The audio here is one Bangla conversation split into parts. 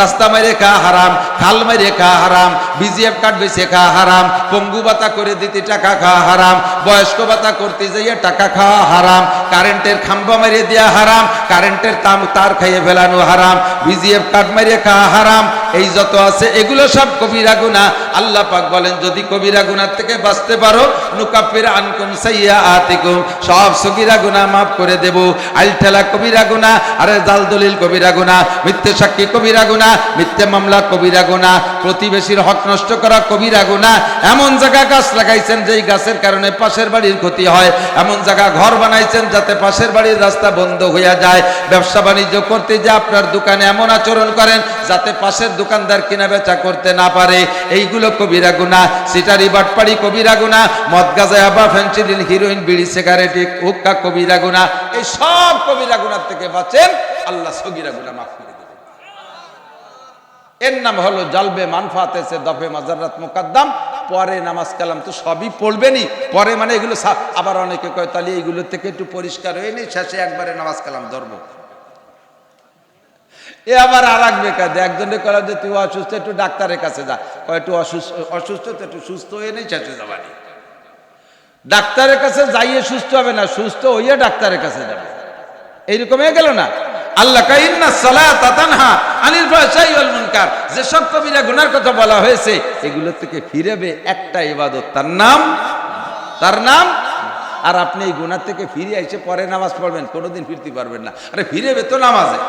রাস্তা মেরে খাওয়া হারাম, খাল মেরে খাওয়া হারাম, বিজিএফ কার্ড বেছে খাওয়া হারাম, পঙ্গু ভাতা করে দিতে টাকা খাওয়া হারাম, বয়স্ক ভাতা করতে যাইয়ে টাকা খাওয়া হারাম, কারেন্টের খাম্বা মেরে দেওয়া হারাম, কারেন্টের তার খাইয়ে ফেলানো হারাম, বিজিএফ কার্ড মেরে খাওয়া হারাম। এই যত আছে এগুলো সব কবিরা গুনাহ। আল্লাহ পাক বলেন যদি কবিরা গুনাহ থেকে বাঁচতে পারো নুকাফির আনকুম সাইয়্যাতিকুম, সব সগীরা গুনাহ মাফ করে দেব। আইলঠেলা কবিরা গুনাহ, আরে জাল দলিল কবিরা গুনাহ, মিথ্যে সাক্ষী কবিরা গুনাহ, মিথ্যে মামলা কবিরা গুনাহ, প্রতিবেশীর হক নষ্ট করা কবিরা গুনাহ। এমন জায়গা গাছ লাগাইছেন যেই গাছের কারণে পাশের বাড়ির ক্ষতি হয়, এমন জায়গা ঘর বানাইছেন যাতে পাশের বাড়ির রাস্তা বন্ধ হইয়া যায়, ব্যবসা বাণিজ্য করতে যে আপনার দোকানে এমন আচরণ করেন যাতে পাশের দোকানদার কিনা বেচা করতে না পারে, এইগুলো কবিরা গুনাহ। সিটারি বাটপাড়ি কবিরা গুনাহ, মদ গাঁজা ইয়াবা ফেনসিডিল হিরোইন বিড়ি সিগারেট হুক্কা কবিরা গুনাহ। এই সব কবিরা গুনাহ থেকে বাঁচেন, আল্লাহ সগীরা গুনাহ মাফ করে দেবেন। এর নাম হলো জালবে মানফাতে সে দফে মাজারাত মুকদ্দম। পরে নামাজ কালাম তো সবই পড়বেনই, পরে মানে এগুলো আবার অনেকে কয় তাহলে এইগুলো থেকে একটু পরিষ্কার হয়ে নি, শেষে একবারে নামাজ কালাম ধরবো। এ আবার আর এক বেকার একজনে করা যে তুই অসুস্থ একটু ডাক্তারের কাছে যা, একটু অসুস্থ তো একটু সুস্থ হয়ে নেই শেষে যাবানি। ডাক্তারের কাছে যাইয়ে সুস্থ হবে না, সুস্থ হইয়া ডাক্তারের কাছে যাবে, এইরকম হয়ে গেল না। আল্লাহ কয় ইন্নাস সালাতা তানহা আনিল ফাহশাই ওয়াল মুনকার, যে সব কবিরা গুনার কথা বলা হয়েছে এগুলো থেকে ফিরেবে একটা ইবাদত, তার নাম। আর আপনি এই গুনাহ থেকে ফিরে এসে পরে নামাজ পড়বেন, কোনোদিন ফিরতে পারবেন না। আরে ফিরেবে তো নামাজে,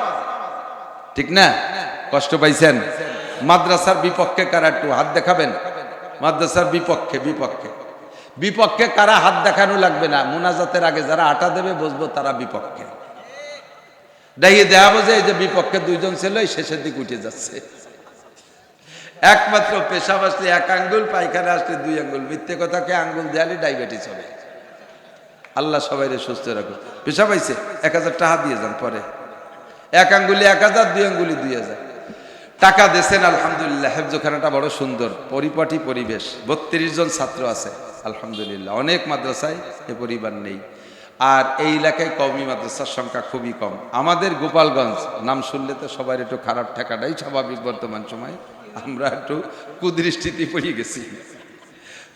ঠিক না? কষ্ট পাইছেন? মাদ্রাসার বিপক্ষে কারা একটু হাত দেখাবেন? মাদ্রাসার বিপক্ষে কারা হাত দেখানো লাগবে না। মুনাজাতের আগে যারা আটা দেবে বসবো তারা বিপক্ষে দাঁড়িয়ে দেখাবো যে এই যে বিপক্ষে দুইজন ছিল, এই শেষের দিকে উঠে যাচ্ছে। একমাত্র পেশাব আসলে এক আঙ্গুল, পায়খানা আসলে দুই আঙ্গুল, মিথ্যে কথাকে আঙ্গুল দেয়ালে ডায়াবেটিস হবে। আল্লাহ সবাই সুস্থ রাখো। পেশাব আইছে 1000 টাকা দিয়ে যান, পরে এক আঙ্গুলি 1000, দুই আঙ্গুলি 2000 টাকা দিয়েছেন। আলহামদুলিল্লাহ, হেফজখানাটা বড় সুন্দর, পরিপাটি পরিবেশ, 32 জন ছাত্র আছে আলহামদুলিল্লাহ। অনেক মাদ্রাসায় এ পরিবার নেই। আর এই এলাকায় কওমি মাদ্রাসার সংখ্যা খুবই কম। আমাদের গোপালগঞ্জ নাম শুনলে তো সবাই একটু খারাপ ঠেকাটাই স্বাভাবিক। বর্তমান সময়ে আমরা একটু কুদৃষ্টিতে পড়ে গেছি।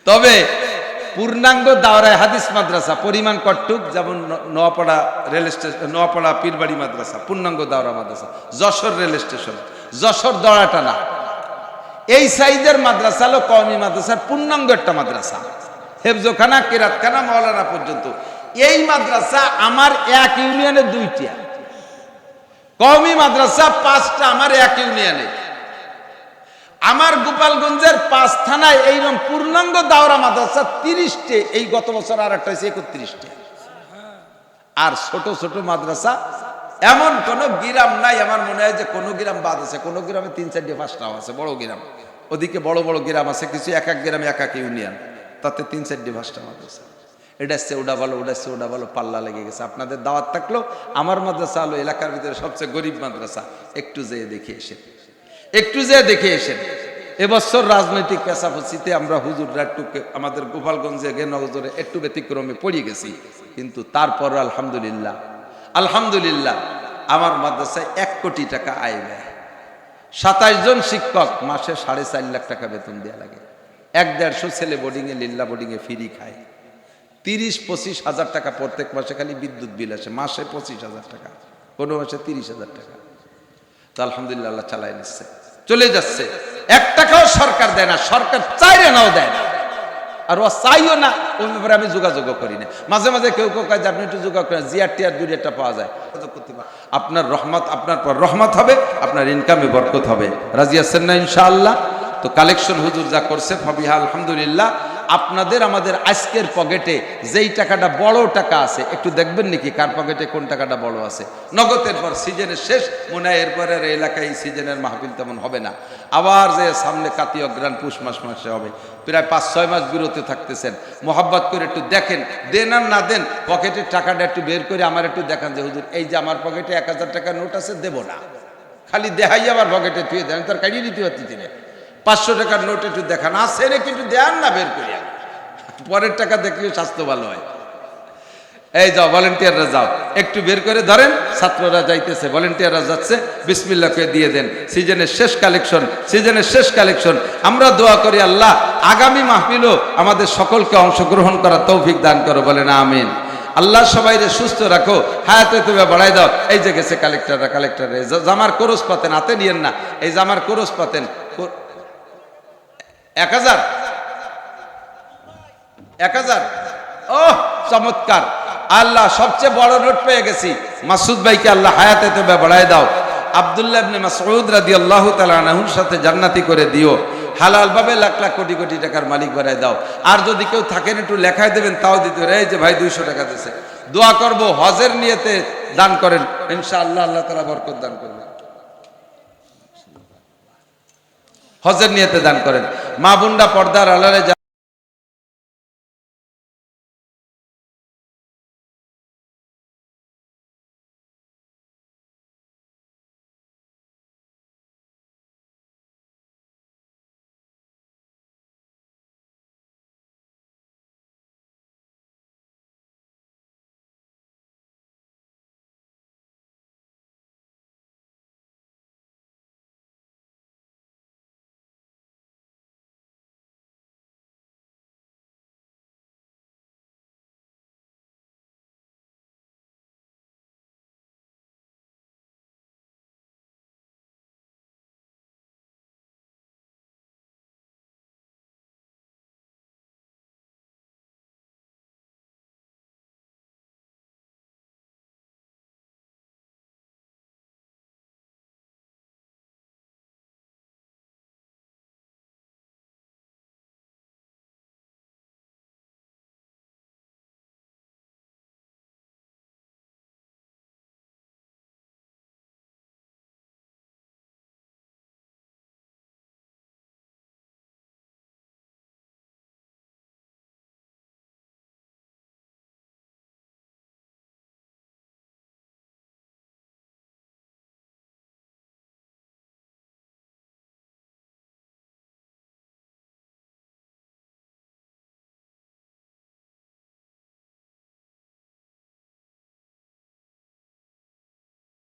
তবে পূর্ণাঙ্গ দাওরায়ে হাদিস মাদ্রাসা পরিমাণ কটুক, যেমন নোয়াপাড়া রেল স্টেশন, নোয়াপাড়া পীরবাড়ি মাদ্রাসা পূর্ণাঙ্গ দাওরা মাদ্রাসা, যশোর রেল স্টেশন, যশোর দড়াটানা, এই সাইজের মাদ্রাসা হলো কওমি মাদ্রাসার পূর্ণাঙ্গ একটা মাদ্রাসা। হেফজখানা, কিরাতখানা, মাওলানা পর্যন্ত। এই মাদ্রাসা আমার এক ইউনিয়নে 2টা, কওমি মাদ্রাসা 5টা আমার এক ইউনিয়নে। আমার গোপালগঞ্জের 5 থানায় এইরকম পূর্ণাঙ্গ দাওরা মাদ্রাসা 30টে, এই গত বছর আর একটা হয়েছে 31টে। আর ছোট ছোট মাদ্রাসা এমন কোন গ্রাম নাই, আমার মনে হয় যে কোনো গ্রাম বাদ আছে। কোনো গ্রামে 3, 4, 5টাও আছে বড় গ্রাম, ওদিকে বড় বড় গ্রাম আছে কিছু, এক এক গ্রামে এক এক ইউনিয়ন, তাতে 3, 4, 5টা মাদ্রাসা। এটা হচ্ছে ওটা ভালো, ওটা হচ্ছে ওটা ভালো, পাল্লা লেগে গেছে। আপনাদের দাওয়াত থাকলো, আমার মাদ্রাসা হলো এলাকার ভিতরে সবচেয়ে গরিব মাদ্রাসা, একটু যেয়ে দেখে এসেন। এবছর রাজনৈতিক পেশাপচিতে আমরা হুজুররা একটু আমাদের গোপালগঞ্জে নজরে একটু ব্যতিক্রমে পড়ে গেছি, কিন্তু তারপর আলহামদুলিল্লাহ আমার মাদ্রাসায় 1 কোটি টাকা আয় ব্যয়। 27 জন শিক্ষক, মাসে 4.5 লাখ টাকা বেতন দেওয়া লাগে। 1-150 ছেলে বোর্ডিংয়ে, লিল্লা বোর্ডিংয়ে ফ্রি খায়। 30-25 হাজার টাকা প্রত্যেক মাসে খালি বিদ্যুৎ বিল আসে, মাসে 25,000 টাকা, কোনো মাসে 30,000 টাকা। তো আলহামদুলিল্লাহ আল্লাহ চালায় নিচ্ছে, চলে যাচ্ছে। 1 টাকাও সরকার দেয় না, সরকার চাইরে নাও দেয় না, আর ও চাইও না। ওই ব্যাপারে আমি যোগাযোগ করি না। মাঝে মাঝে কেউ কাজ আপনি একটু যোগাযোগ করেন, জিআরটিআর 2-1টা পাওয়া যায়। আপনার রহমত, আপনার পর রহমত হবে, আপনার ইনকামে বরকত হবে। রাজি আছেন না ইনশাআল্লাহ? তো কালেকশন হুজুর যা করছে ফাবিহা আলহামদুলিল্লাহ। আপনাদের আমাদের আজকের পকেটে যেই টাকাটা বড় টাকা আছে, একটু দেখবেন নাকি কার পকেটে কোন টাকাটা বড় আছে। নগদের পর সিজনের শেষ, মনে হয় এরপরে এলাকায় সিজনের মাহফিল তেমন হবে না। আবার যে সামনে কাতি অগ্রাণ পুষ মাসে হবে, প্রায় 5-6 মাস বিরতি থাকতেছেন। মোহাব্বত করে একটু দেখেন, দেন আর না দেন, পকেটের টাকাটা একটু বের করে আমার একটু দেখান যে হুজুর এই যে আমার পকেটে 1000 টাকার নোট আছে, দেবো না, খালি দেখাই আমার পকেটে থুয়ে দেন, তার কাটিয়ে দিতে পারতেছি না। 500 টাকার নোট একটু দেখান, আছে রে কিন্তু দেন না, বের করিয়া পরের টাকা দেখলে স্বাস্থ্য ভালো হয়। এই যাও ভলেন্টিয়াররা যাও, একটু বের করে ধরেন, ছাত্ররা যাইতেছে, ভলেন্টিয়াররা যাচ্ছে, বিসমিল্লাহ করে দিয়ে দেন। সিজনের শেষ কালেকশন, সিজনের শেষ কালেকশন। আমরা দোয়া করি আল্লাহ আগামী মাহফিলও আমাদের সকলকে অংশগ্রহণ করার তৌফিক দান করো, বলেন আমিন। আল্লাহ সবাইরে সুস্থ রাখো, হায়াতে তুমি বাড়াই দাও। এই যে গেছে কালেক্টররা, কালেক্টররা জামার কোরস পাতেন, হাতে নিয়েন না, এই জামার কোরস পাতেন 1000 1000। ও চমৎকার, আল্লাহ সবচেয়ে বড় নোট পেয়ে গেছি। মাসুদ ভাইকে আল্লাহ হায়াতে তুমি বাড়াই দাও। আব্দুল্লাহ ইবনে মাসউদ রাদিয়াল্লাহু তাআলা আনহুর সাথে জান্নাতি করে দিও। হালাল ভাবে লাখ লাখ কোটি কোটি টাকার মালিক বানায় দাও। আর যদি কেউ থাকেন একটু লেখায় দেবেন, তাও দিতে পারে। এই যে ভাই 200 টাকা দিয়েছে, দোয়া করব হজের নিয়তে দান করেন, ইনশাআল্লাহ আল্লাহ তাআলা বরকত দান করবেন। হজের নিয়তে দান করেন। মা বোনরা পর্দার আড়ালে